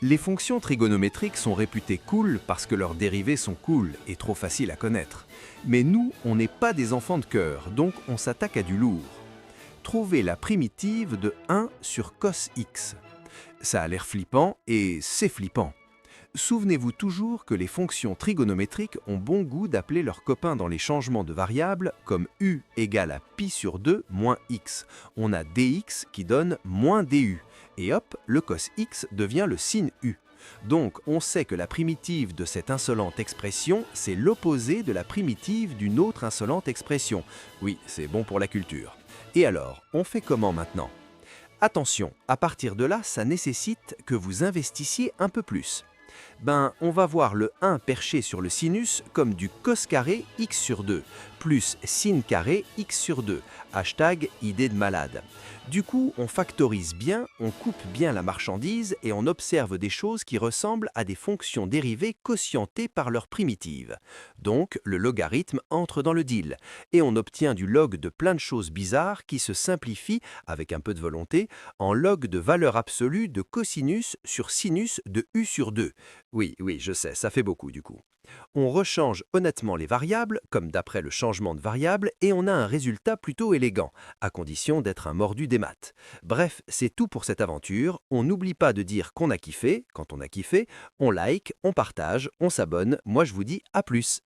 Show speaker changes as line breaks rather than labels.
Les fonctions trigonométriques sont réputées cool parce que leurs dérivées sont cool et trop faciles à connaître. Mais nous, on n'est pas des enfants de cœur, donc on s'attaque à du lourd. Trouvez la primitive de 1 sur cos x. Ça a l'air flippant et c'est flippant. Souvenez-vous toujours que les fonctions trigonométriques ont bon goût d'appeler leurs copains dans les changements de variables comme u égale à pi sur 2 moins x. On a dx qui donne moins du. Et hop, le cos x devient le sin u. Donc, on sait que la primitive de cette insolente expression, c'est l'opposé de la primitive d'une autre insolente expression. Oui, c'est bon pour la culture. Et alors, on fait comment maintenant? Attention, à partir de là, ça nécessite que vous investissiez un peu plus. On va voir le 1 perché sur le sinus comme du cos carré x sur 2, plus sin carré x sur 2, hashtag idée de malade. Du coup, on factorise bien, on coupe bien la marchandise et on observe des choses qui ressemblent à des fonctions dérivées quotientées par leur primitive. Donc, le logarithme entre dans le deal, et on obtient du log de plein de choses bizarres qui se simplifient, avec un peu de volonté, en log de valeur absolue de cosinus sur sinus de u sur 2. Oui, oui, je sais, ça fait beaucoup du coup. On rechange honnêtement les variables, comme d'après le changement de variable, et on a un résultat plutôt élégant, à condition d'être un mordu des maths. Bref, c'est tout pour cette aventure. On n'oublie pas de dire qu'on a kiffé. Quand on a kiffé, on like, on partage, on s'abonne. Moi, je vous dis à plus.